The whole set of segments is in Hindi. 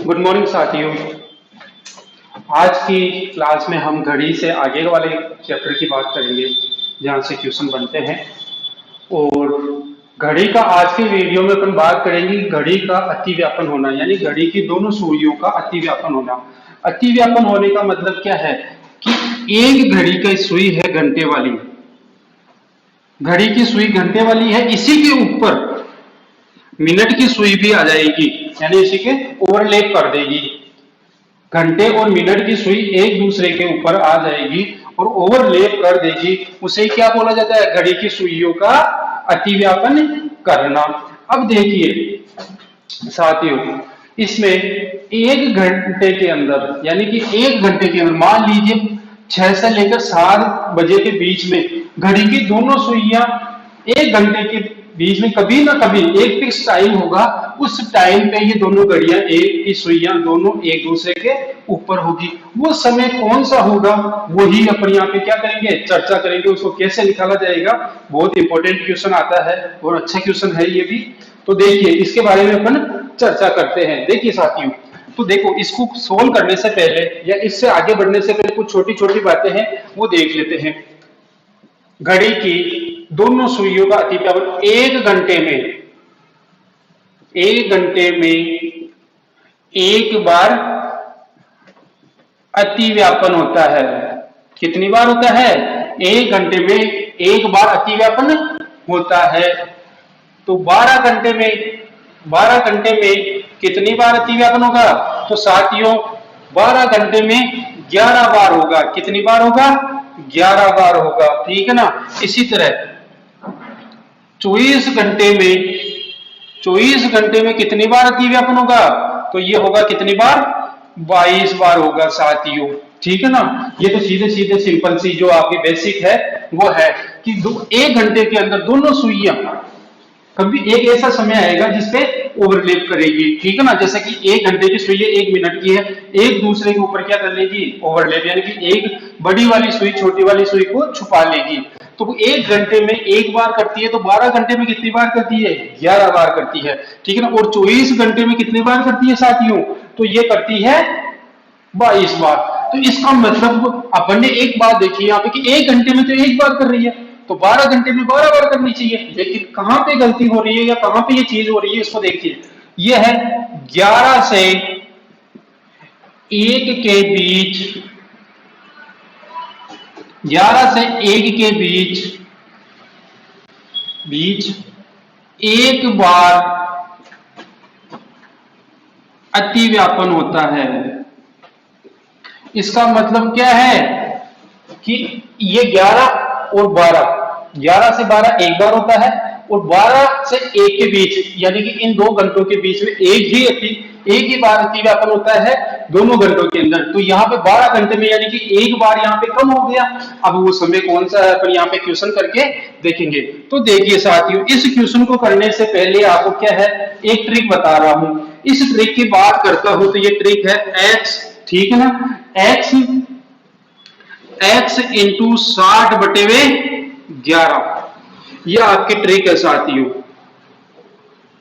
गुड मॉर्निंग साथियों। आज की क्लास में हम घड़ी से आगे वाले चैप्टर की बात करेंगे जहाँ से क्वेश्चन बनते हैं। और घड़ी का आज के वीडियो में अपन बात करेंगे घड़ी का अतिव्यापन होना, यानी घड़ी की दोनों सुइयों का अतिव्यापन होना। अतिव्यापन होने का मतलब क्या है कि एक घड़ी की सुई है घंटे वाली, घड़ी की सुई घंटे वाली है, इसी के ऊपर मिनट की सुई भी आ जाएगी, यानी इसी के ओवरलैप कर देगी। घंटे और मिनट की सुई एक दूसरे के ऊपर आ जाएगी और ओवरलैप कर देगी। उसे क्या बोला जाता है? घड़ी की सुइयों का अतिव्यापन करना। अब देखिए साथियों, इसमें एक घंटे के अंदर, यानी कि एक घंटे के अंदर मान लीजिए 6 से लेकर 7 बजे के बीच में घड़ी की दोनों सुइयां एक घंटे के बीच में कभी ना कभी एक फिक्स टाइम होगा, उस टाइम पे ये दोनों घड़ियां एक की सुइयां दोनों एक दूसरे के ऊपर होगी। वो समय कौन सा होगा वही अपन यहाँ पे क्या करेंगे, चर्चा करेंगे। उसको कैसे निकाला जाएगा, बहुत इंपॉर्टेंट क्वेश्चन आता है और अच्छा क्वेश्चन है ये भी। तो देखिए इसके बारे में अपन चर्चा करते हैं। देखिए साथियों, तो देखो इसको सोल्व करने से पहले या इससे आगे बढ़ने से पहले कुछ छोटी छोटी बातें हैं वो देख लेते हैं। घड़ी की दोनों सुइयों का अतिव्यापन एक घंटे में एक बार अतिव्यापन होता है। कितनी बार होता है? एक घंटे में एक बार अतिव्यापन होता है। तो 12 घंटे में कितनी बार अतिव्यापन होगा? तो साथियों 12 घंटे में 11 बार होगा। कितनी बार होगा? 11 बार होगा, ठीक है ना। इसी तरह 24 घंटे में कितनी बार अतिव्यापन होगा? तो ये होगा कितनी बार? 22 बार होगा साथियों, ठीक है ना। ये तो सीधे सीधे सिंपल सी जो आपकी बेसिक है वो है कि एक घंटे के अंदर दोनों सुइयां कभी एक ऐसा समय आएगा जिसपे ओवरलैप करेगी, ठीक है ना। जैसे कि एक घंटे की सुई 1 मिनट की है, एक दूसरे के ऊपर क्या कर लेगी? ओवरलैप, यानी कि एक बड़ी वाली सुई छोटी वाली सुई को छुपा लेगी। तो एक घंटे में एक बार करती है, तो 12 घंटे में कितनी बार करती है? 11 बार करती है, ठीक है ना। और 24 घंटे में कितनी बार करती है साथियों? तो ये करती है 22 बार। तो इसका मतलब अपन ने एक बात देखी यहाँ पे कि एक घंटे में तो एक बार कर रही है, तो 12 घंटे में 12 बार करनी चाहिए। लेकिन कहां पे गलती हो रही है या कहां पे ये चीज हो रही है, इसको देखिए। ये है 11 से 1 के बीच, 11 से 1 के बीच एक बार अतिव्यापन होता है। इसका मतलब क्या है कि ये 11 और 11 से 12 एक बार होता है, और 12 से 1 के बीच, यानी कि इन दो घंटों के बीच में एक ही बार अतिव्यापन होता है दोनों घंटों के अंदर। तो यहाँ पे 12 घंटे में यानी कि एक बार यहाँ पे कम हो गया। अब वो समय कौन सा है अपन यहाँ पे क्वेश्चन करके देखेंगे। तो देखिए साथियों, इस क्वेश्चन को करने से पहले आपको क्या है, एक ट्रिक बता रहा हूं। इस ट्रिक की बात करता हूं तो ये ट्रिक है x, ठीक है ना। x इंटू 60/11, ये आपकी ट्रिक है साथियों।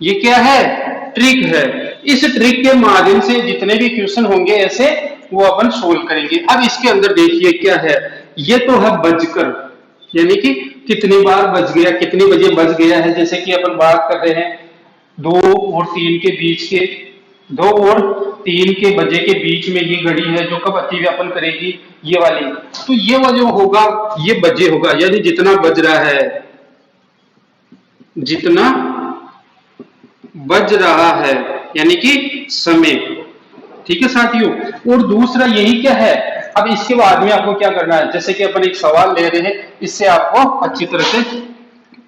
ये क्या है? ट्रिक है। इस ट्रिक के माध्यम से जितने भी क्वेश्चन होंगे ऐसे वो अपन सोल्व करेंगे। अब इसके अंदर देखिए क्या है, ये तो है बजकर, यानी कि कितनी बार बज गया, कितनी बजे बज गया है। जैसे कि अपन बात कर रहे हैं 2 और 3 के बीच के, 2 और 3 के बजे के बीच में ये घड़ी है जो कब अतिव्यापन करेगी? ये वाली। तो ये वाला जो होगा ये बजे होगा, यानी जितना बज रहा है, जितना बज रहा है, यानी कि समय, ठीक है साथियों। और दूसरा यही क्या है, अब इसके बाद में आपको क्या करना है, जैसे कि अपन एक सवाल ले रहे हैं, इससे आपको अच्छी तरह से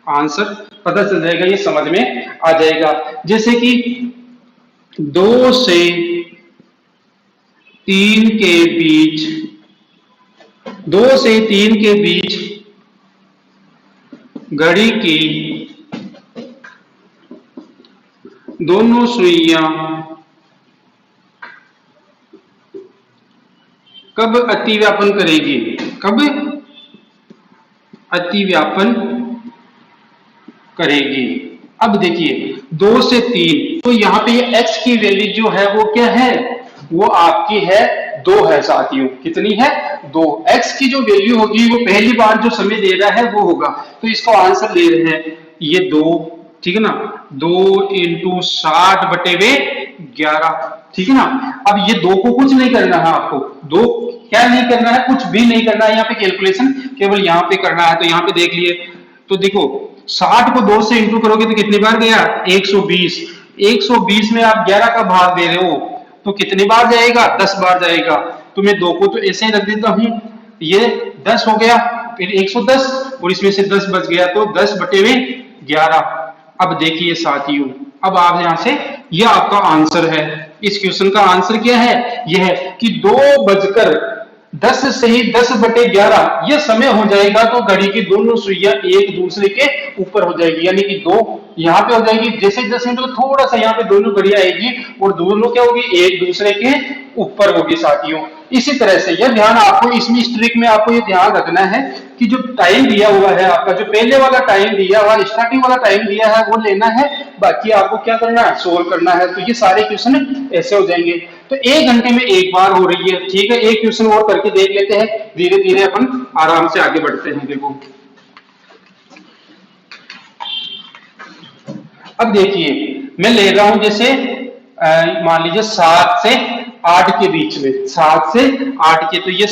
आंसर पता चल जाएगा, ये समझ में आ जाएगा। जैसे कि 2 से 3 के बीच, 2 से 3 के बीच घड़ी की दोनों सुइयां कब अतिव्यापन करेगी? कब अतिव्यापन करेगी? अब देखिए 2 से 3, तो यहाँ पे ये x की वैल्यू जो है वो क्या है, वो आपकी है 2 है साथियों। कितनी है? 2। x की जो वैल्यू होगी वो पहली बार जो समय दे रहा है वो होगा, तो इसका आंसर ले रहे हैं ये 2, ठीक है ना। 2 इंटू 60/11, ठीक है ना। अब ये 2 को कुछ नहीं करना है आपको, 2 क्या नहीं करना है, कुछ भी नहीं करना है यहाँ पे, कैलकुलेशन केवल यहाँ पे करना है। तो यहाँ पे देख लिए, तो देखो 60 को 2 से इंटू करोगे तो कितनी बार गया, 120। 120 में आप 11 का भाग दे रहे हो तो कितनी बार जाएगा, 10 बार जाएगा। तो मैं 2 को तो ऐसे ही रख देता हूं, ये 10 हो गया, फिर 110 और इसमें से 10 बच गया, तो 10/11। अब देखिए साथियों, अब आप यहां से, ये आपका आंसर है। इस क्वेश्चन का आंसर क्या है, यह है कि 2:10 से ही 10/11 ये समय हो जाएगा, तो घड़ी की दोनों सुइयां एक दूसरे के ऊपर हो जाएगी, यानी कि 2 यहाँ पे हो जाएगी। जैसे 10 मिनट को थोड़ा सा यहाँ पे दोनों घड़ियां आएगी और दोनों क्या होगी, एक दूसरे के ऊपर होगी साथियों। इसी तरह से यह ध्यान आपको इसमें स्ट्रिक में आपको ये ध्यान रखना है कि जो टाइम दिया हुआ है आपका, जो पहले वाला टाइम दिया हुआ, स्टार्टिंग वाला टाइम दिया है वो लेना है, बाकी आपको क्या करना है, सोल्व करना है। तो ये सारे क्वेश्चन ऐसे हो जाएंगे। तो 1 घंटे में एक बार हो रही है, ठीक है। एक क्वेश्चन और करके देख लेते हैं, धीरे धीरे अपन आराम से आगे बढ़ते हैं। देखो अब देखिए, मैं ले रहा हूं जैसे मान लीजिए 7 से 8 के बीच में, 7 से 8 के, तो ये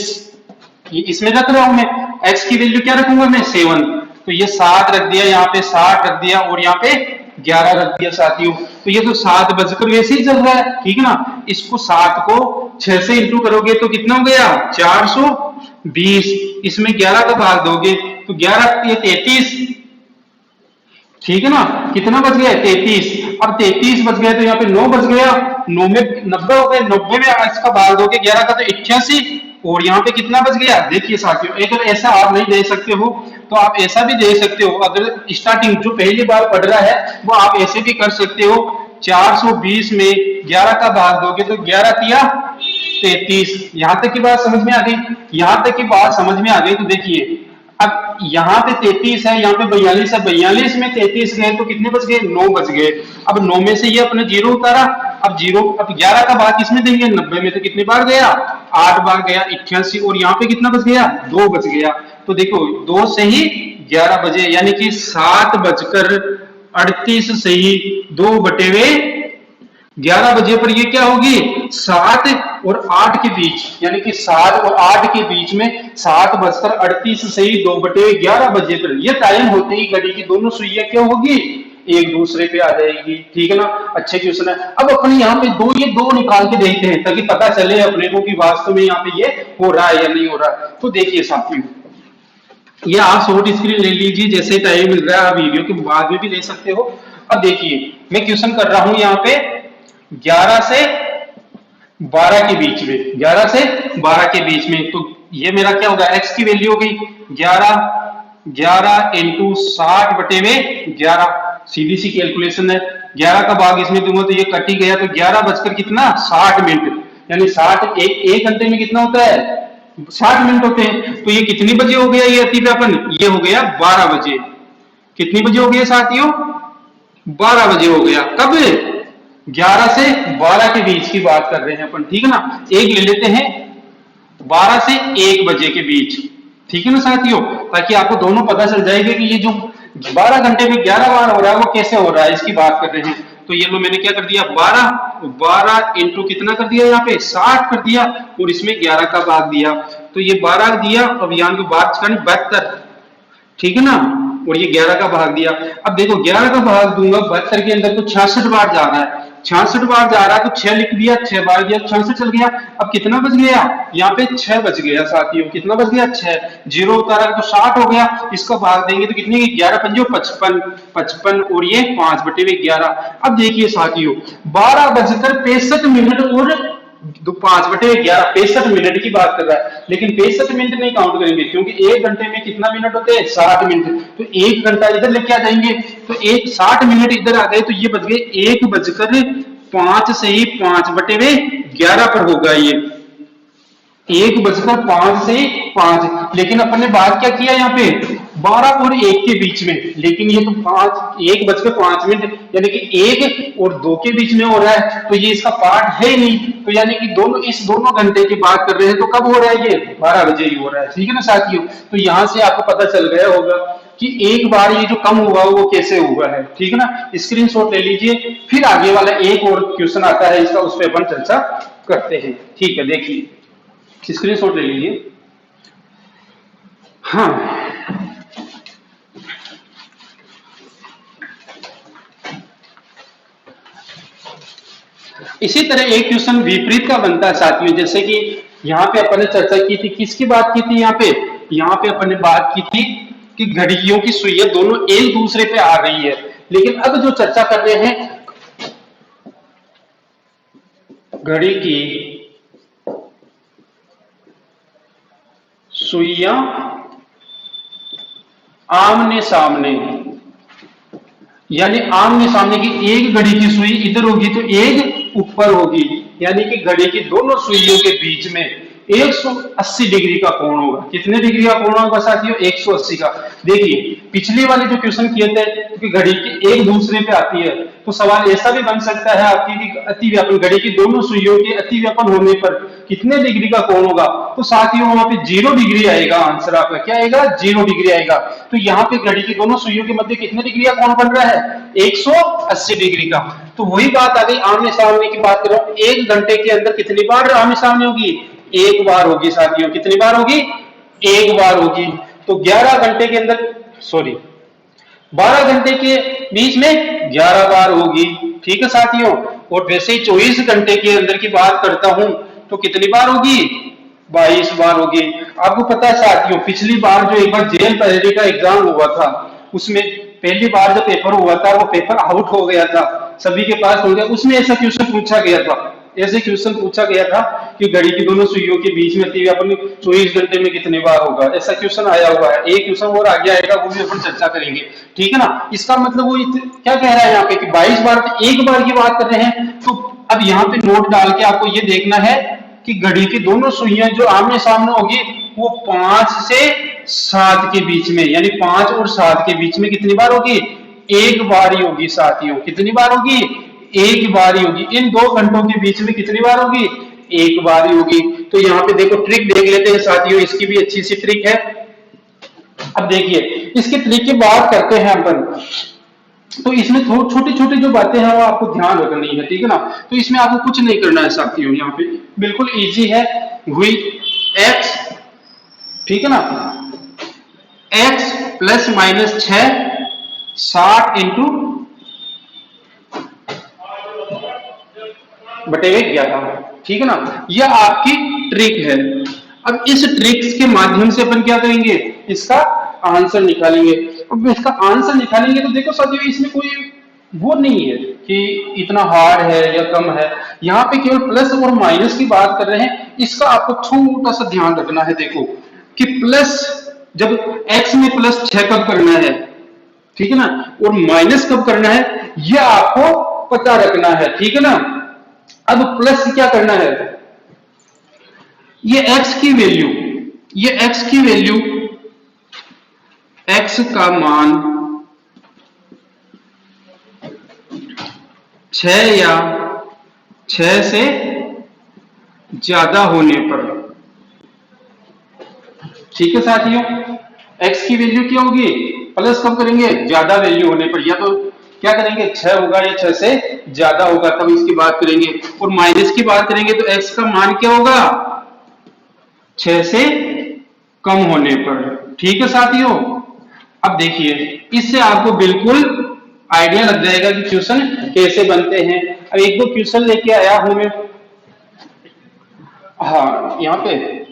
इसमें रख रहा हूं मैं, x की वैल्यू क्या रखूंगा मैं, 7। तो ये 7 रख दिया, यहाँ पे 60 रख दिया और यहाँ पे 11 रख दिया साथियों। तो ये तो 7 बजकर वैसे ही चल रहा है, ठीक है ना। इसको 7 को 6 से इंटू करोगे तो कितना हो गया, 420। इसमें 11 का भाग दोगे तो 11 ये 33, ठीक है ना। कितना बच गया, 33। अब 33 बच गया तो यहाँ पे 9 बच गया, 9 में 90 हो गए, 90 में इसका भाग दोगे 11 का तो 88, और यहाँ पे कितना बच गया। देखिए साथियों, अगर ऐसा आप नहीं दे सकते हो तो आप ऐसा भी दे सकते हो। अगर स्टार्टिंग जो पहली बार पढ़ रहा है वो आप ऐसे भी कर सकते हो, 420 में 11 का भाग दोगे तो 11 तिया 33। यहां तक की बात समझ में आ गई, यहां तक की बात समझ में आ गई। तो देखिए अब यहाँ पे 33 है, यहाँ पे 42 है, 42 में 33 गए तो कितने बच गए, 9 बच गए। अब 9 में से ये अपने 0 उतारा, अब 11 का भाग किसमें देंगे, 90 में, तो कितने बार गया, 8 बार गया, 88। और यहाँ पे कितना बच गया, 2 बच गया। तो देखो 2 से ही 11 बजे, यानी कि 7:38 से ही 2/11 बजे पर ये क्या होगी, 7 और 8 के बीच, यानी कि 7 और 8 के बीच में 7:38 से ही 2/11 बजे पर ये टाइम होते ही घड़ी की दोनों सुइयां क्या होगी, एक दूसरे पे आ जाएगी, ठीक है ना। अच्छे क्वेश्चन है। अब अपन यहाँ पे ये दो निकाल के देखते हैं ताकि पता चले अपने को कि वास्तव में यहाँ पे ये हो रहा है या नहीं हो रहा है। तो देखिए साथियों, ये आप शॉर्ट स्क्रीन ले लीजिए, जैसे टाइम मिल रहा है आप वीडियो के बाद में भी ले सकते हो। अब देखिए मैं क्वेश्चन कर रहा हूं यहाँ पे 11 से 12 के बीच में, 11 से 12 के बीच में। तो ये मेरा क्या होगा, x की वैल्यू हो गई 11 इंटू 60/11, सीधी सी कैलकुलेशन है। 11 का भाग इसमें दूंगा तो ये कट ही गया, तो 11 बजकर कितना, 60 मिनट, यानी 60 एक घंटे में कितना होता है, 60 मिनट होते हैं। तो ये कितनी बजे हो गया, ये अतिव्यापन, ये हो गया 12 बजे। कितनी बजे हो गया साथियों, 12 बजे हो गया। कब, 11 से 12 के बीच की बात कर रहे हैं अपन, ठीक है ना। एक ले लेते हैं 12 से 1 बजे के बीच, ठीक है ना साथियों, ताकि आपको दोनों पता चल जाएगा कि ये जो 12 घंटे में 11 बार हो रहा है वो कैसे हो रहा है, इसकी बात कर रहे हैं। तो ये लो मैंने क्या कर दिया, 12 इंटू कितना कर दिया, यहाँ पे 60 कर दिया और इसमें 11 का भाग दिया, तो ये 12 दिया। अब यहाँ की बात करनी 72, ठीक है ना, और ये 11 का भाग दिया। अब देखो 11 का भाग दूंगा 72 के अंदर तो 66 बार जा रहा है, 66 बार जा रहा है तो 6 लिख दिया, 6 बार दिया, 66 चल गया। अब कितना बच गया, यहाँ पे 6 बच गया साथियों, कितना बच गया, 6, 0 उतारा तो 60 हो गया। इसका भाग देंगे तो कितनी, 11 पंजो 55 और ये 5/11। अब देखिए साथियों 12:65 और 5/11, 65 मिनट की बात कर रहा है, लेकिन 65 मिनट नहीं काउंट करेंगे क्योंकि 1 घंटे में कितना मिनट होते हैं, 60 मिनट। तो 1 घंटा इधर लेके आ जाएंगे, तो 60 मिनट इधर आ गए, तो ये बच गए 1:05 से ही 5/11 पर होगा ये 1:05 से 5। लेकिन अपन ने बात क्या किया, यहाँ पे 12 और 1 के बीच में, लेकिन ये तो 1:05 यानी कि 1 और 2 के बीच में हो रहा है, तो ये इसका पार्ट है ही नहीं। तो यानी कि दोनों घंटे की बात कर रहे हैं, तो कब हो रहा है ये 12 बजे ही हो रहा है, ठीक है ना साथियों। तो यहां से आपको पता चल गया होगा कि एक बार ये जो कम हुआ वो कैसे हुआ है, ठीक है ना। स्क्रीनशॉट ले लीजिए, फिर आगे वाला एक और क्वेश्चन आता है इसका, उस पर अपन चर्चा करते हैं, ठीक है। देखिए स्क्रीनशॉट ले लीजिए। हाँ, इसी तरह एक क्वेश्चन विपरीत का बनता है साथियों, जैसे कि यहाँ पे अपन ने चर्चा की थी, किसकी बात की थी यहाँ पे अपन ने बात की थी कि घड़ियों की सुइयां दोनों एक दूसरे पे आ रही है। लेकिन अब जो चर्चा कर रहे हैं, घड़ी की सुइयां आमने सामने, यानी आमने सामने की एक घड़ी की सुई इधर होगी तो एक ऊपर होगी, यानी कि घड़ी की दोनों सुइयों के बीच में 180 डिग्री का कोण होगा। कितने डिग्री का कोण होगा साथियों? 180 का। देखिए पिछले वाले जो क्वेश्चन किए थे कि घड़ी की एक दूसरे पे आती है, तो सवाल ऐसा भी बन सकता है आपकी कि अतिव्यापन, घड़ी की दोनों सुइयों के अतिव्यापन होने पर कितने डिग्री का कोण होगा? तो साथियों वहां पे 0 डिग्री आएगा आंसर आपका। क्या आएगा? 0 डिग्री आएगा। तो यहाँ पे घड़ी की दोनों सुइयों के मध्य कितने डिग्री का कोण बन रहा है? 180 डिग्री का। तो वही बात आ गई, आमने सामने की बात कर रहा हूं। 1 घंटे के अंदर कितनी बार आमने सामने होगी? एक बार होगी साथियों। कितनी बार होगी? एक बार होगी। तो 11 घंटे के अंदर, सॉरी 12 घंटे के बीच में 11 बार होगी, ठीक है साथियों। और वैसे ही 24 घंटे के अंदर की बात करता हूं तो कितनी बार होगी? 22 बार होगी। आपको पता है साथियों, पिछली बार जो एक बार जेएल पहले का एग्जाम हुआ था, उसमें पहली बार जब पेपर हुआ था वो पेपर आउट हो गया था, सभी के पास हो गया। उसमें ऐसा क्वेश्चन पूछा गया था, ऐसे क्वेश्चन पूछा गया था कि घड़ी की दोनों सुइयों के बीच में अतिव्यापन 24 घंटे में कितनी बार होगा, ऐसा क्वेश्चन आया हुआ है। एक क्वेश्चन और आगे आएगा, वो भी अपन चर्चा करेंगे, ठीक है ना। इसका मतलब वो क्या कह रहा है यहाँ पे कि 22 बार तो एक बार की बात कर रहे हैं। तो अब यहाँ पे नोट डाल के आपको ये देखना है कि घड़ी की दोनों सुइयां जो आमने सामने होगी वो 5 से 7 के बीच में, यानी 5 और 7 के बीच में कितनी बार होगी? एक बार ही होगी साथियों। कितनी बार होगी? एक बार ही होगी। इन 2 घंटों के बीच में कितनी बार होगी? एक बार ही होगी। तो यहाँ पे देखो ट्रिक देख लेते हैं साथियों, इसकी भी अच्छी सी ट्रिक है। अब देखिए इसकी ट्रिक की बात करते हैं अपन, तो इसमें छोटी छोटी जो बातें हैं वो आपको ध्यान रखनी है, ठीक है ना। तो इसमें आपको कुछ नहीं करना है साथियों, यहाँ पे बिल्कुल इजी है। हुई x, ठीक है ना, x प्लस माइनस 6 60 इंटू बटे 11, ठीक है ना। यह आपकी ट्रिक है। अब इस ट्रिक्स के माध्यम से अपन क्या करेंगे? इसका आंसर निकालेंगे। अब इसका आंसर निकालेंगे तो देखो साथियों, इसमें कोई वो नहीं है कि इतना हार्ड है या कम है। यहाँ पे केवल प्लस और माइनस की बात कर रहे हैं। इसका आपको छोटा सा ध्यान रखना है, देखो कि प्लस, जब x में प्लस 6 कब करना है, ठीक है ना, और माइनस कब करना है, यह आपको पता रखना है, ठीक है ना। अब प्लस क्या करना है? ये x की वैल्यू, ये x की वैल्यू, x का मान 6 या 6 से ज्यादा होने पर, ठीक है साथियों। x की वैल्यू क्या होगी? प्लस कब करेंगे? ज्यादा वैल्यू होने पर, या तो क्या करेंगे 6 होगा या 6 से ज्यादा होगा, तब इसकी बात करेंगे। और माइनस की बात करेंगे तो x का मान क्या होगा? 6 से कम होने पर, ठीक है साथियों। अब देखिए इससे आपको बिल्कुल आइडिया लग जाएगा कि क्वेश्चन कैसे बनते हैं। अब एक दो क्वेश्चन लेके आया हूं मैं, हाँ यहाँ पे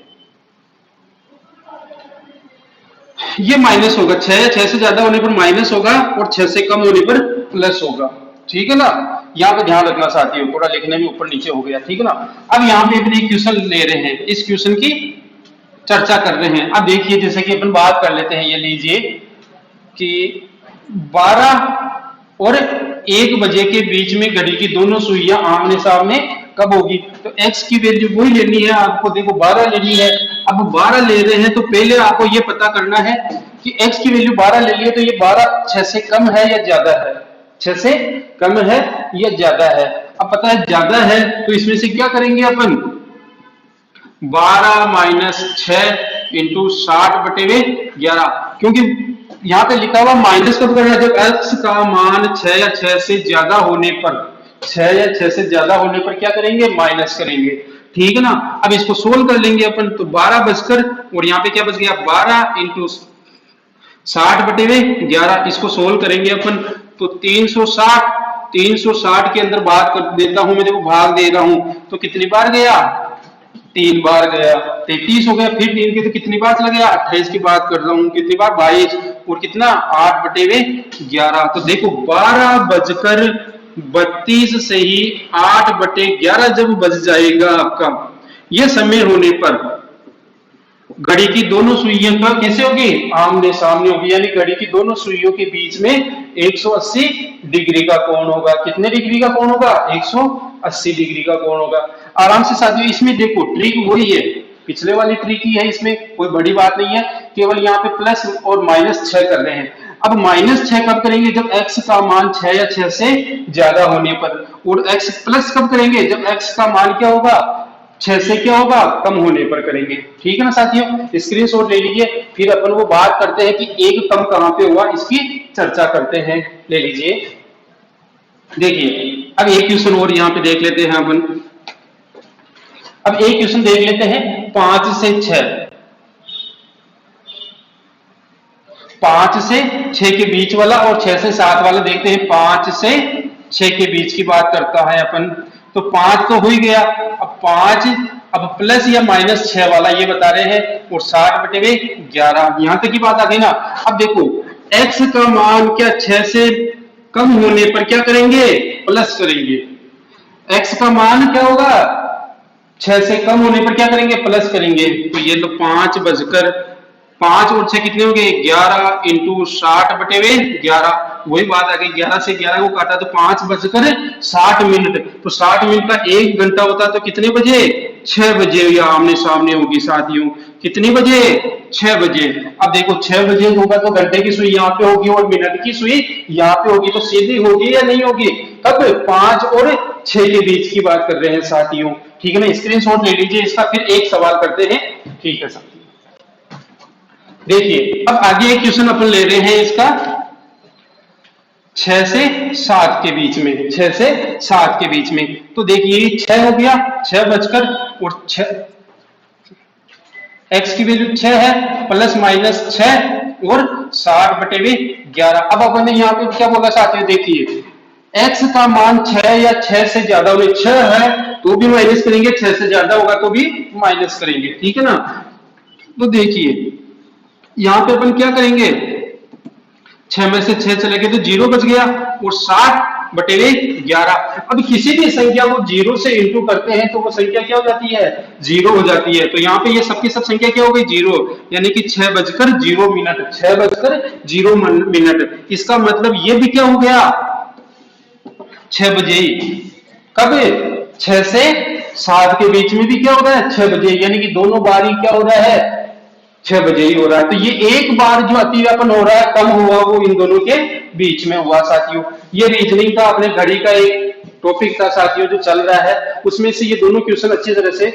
ये माइनस होगा, 6 से ज्यादा होने पर माइनस होगा और 6 से कम होने पर प्लस होगा, ठीक है ना। यहाँ पे ध्यान रखना साथियों, थोड़ा लिखने में ऊपर नीचे हो गया, ठीक है ना। अब यहाँ पे अपने क्वेश्चन ले रहे हैं, इस क्वेश्चन की चर्चा कर रहे हैं। अब देखिए जैसे कि अपन बात कर लेते हैं, ये लीजिए कि 12 और 1 बजे के बीच में घड़ी की दोनों सुइयां आमने सामने कब होगी? तो x की वैल्यू वही लेनी है आपको, देखो 12 लेनी है। अब 12 ले रहे हैं तो पहले आपको ये पता करना है कि x की वैल्यू 12 ले लिए, तो ये 12 6 से कम है या ज्यादा है? 6 से कम है या ज्यादा है? अब पता है ज्यादा है, तो इसमें से क्या करेंगे अपन? 12 माइनस 6 इंटू 60/11, क्योंकि यहाँ पे लिखा हुआ माइनस कब करना है? जब x का मान 6 या 6 से ज्यादा होने पर, 6 या 6 से ज्यादा होने पर क्या करेंगे? माइनस करेंगे, ठीक है ना। अब इसको सोल्व कर लेंगे अपन, तो 12 बचकर, और यहाँ पे क्या बच गया? 12 इंटू 60/11, इसको सोल्व करेंगे अपन, तो 360 के अंदर बात कर देता हूं मैं, देखो भाग दे रहा हूं, तो कितनी बार गया? 3 बार गया, 33 हो गया। फिर 3 के तो कितनी बार चला गया? 28 की बात कर रहा हूं, कितनी बार? 22, और कितना? 8/11। तो देखो 12:32 से ही 8/11 जब बज जाएगा आपका, ये समय होने पर घड़ी की दोनों सुइयों का कैसे होगी? आमने सामने होगी, यानी घड़ी की दोनों सुइयों के बीच में 180 डिग्री का कोण होगा। कितने डिग्री का कोण होगा? 180 डिग्री का कोण होगा। आराम से साथियों, इसमें देखो ट्रिक वही है, पिछले वाली ट्रिक ही है, इसमें कोई बड़ी बात नहीं है, केवल यहाँ पे प्लस और माइनस 6 कर रहे हैं। अब माइनस 6 कब करेंगे? जब x का मान 6 या 6 से ज्यादा होने पर, और x प्लस कब करेंगे? जब x का मान क्या होगा? 6 से क्या होगा? कम होने पर करेंगे, ठीक है ना साथियों। स्क्रीनशॉट ले लीजिए, फिर अपन वो बात करते हैं कि एक कम कहां पे हुआ, इसकी चर्चा करते हैं। ले लीजिए, देखिए अब एक क्वेश्चन और यहाँ पे देख लेते हैं अपन। अब एक क्वेश्चन देख लेते हैं 5 से 6, 5 से 6 के बीच वाला और 6 से 7 वाला देखते हैं। 5 से 6 के बीच की बात करता है अपन, तो 5 तो हो ही गया। अब 5, अब प्लस या माइनस 6 वाला ये बता रहे हैं, और 60/11, यहां तक की बात आ गई ना। अब देखो x का मान क्या 6 से कम होने पर क्या करेंगे? प्लस करेंगे। x का मान क्या होगा? 6 से कम होने पर क्या करेंगे? प्लस करेंगे। तो ये तो 5 और 6 कितने हो गए? 11 इंटू 60/11, वही बात आ गई, 11 से 11 को काटा तो 5:60। तो 60 मिनट का 1 घंटा होता तो कितने बजे? 6 बजे या आमने सामने होगी साथियों। कितनी बजे? 6 बजे। अब देखो 6 बजे होगा तो घंटे की सुई यहाँ पे होगी और मिनट की सुई यहाँ पे होगी, तो सीधी होगी या नहीं होगी? कब? 5 और 6 के बीच की बात कर रहे हैं साथियों, ठीक है ना। स्क्रीनशॉट ले लीजिए इसका, फिर एक सवाल करते हैं, ठीक है साथियों। देखिए अब आगे एक क्वेश्चन अपन ले रहे हैं इसका 6 से 7 के बीच में, 6 से 7 के बीच में। तो देखिए 6 हो गया, 6 बचकर, और 6 x की वैल्यू 6 है, प्लस माइनस 6 और 60/11। अब अपन ने यहाँ पे क्या बोला साथियों? देखिए x का मान 6 या 6 से ज्यादा होने, 6 है तो भी माइनस करेंगे, 6 से ज्यादा होगा तो भी माइनस करेंगे, ठीक है ना। तो देखिए यहां पे अपन क्या करेंगे? 6 में से 6 चले गए तो 0 बच गया, और 60/11। अब किसी भी संख्या को 0 से इंटू करते हैं तो वो संख्या क्या हो जाती है? 0 हो जाती है। तो यहाँ पे ये सबकी सब संख्या क्या हो गई? 0, यानी कि 6:0 मिनट, 6:0 इसका मतलब ये भी क्या हो गया? 6 बजे ही। कब? 6 से 7 के बीच में भी क्या हो रहा है? 6 बजे, यानी कि दोनों बार ही क्या हो रहा है? 6 बजे ही हो रहा है। तो ये एक बार जो अतिव्यापन हो रहा है कम हुआ, वो इन दोनों के बीच में हुआ साथियों। ये रीजनिंग का अपने घड़ी का एक टॉपिक था साथियों जो चल रहा है, उसमें से ये दोनों क्वेश्चन अच्छी तरह से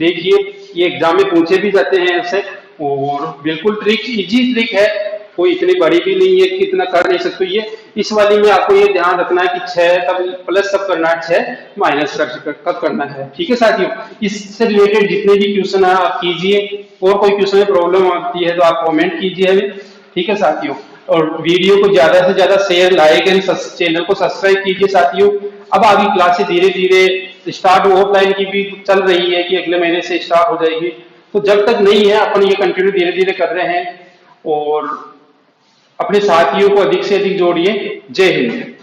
देखिए, ये एग्जाम में पूछे भी जाते हैं ऐसे, और बिल्कुल ट्रिक, इजी ट्रिक है, कोई इतनी बड़ी भी नहीं है कि इतना कर नहीं सकते। ये इस वाली में आपको ये ध्यान रखना है कि 6 कब प्लस कब करना है, 6 माइनस कब करना है, ठीक है साथियों। इससे रिलेटेड जितने भी क्वेश्चन है आप कीजिए, और कोई क्वेश्चन में प्रॉब्लम आती है तो आप कमेंट कीजिए, ठीक है साथियों। और वीडियो को ज्यादा से ज्यादा शेयर, लाइक एंड चैनल को सब्सक्राइब कीजिए साथियों। अब आगे क्लासें धीरे धीरे स्टार्ट, ऑफलाइन की भी चल रही है कि अगले महीने से स्टार्ट हो जाएगी, तो जब तक नहीं है अपन ये कंटिन्यू धीरे धीरे कर रहे हैं, और अपने साथियों को अधिक से अधिक जोड़िए। जय हिंद।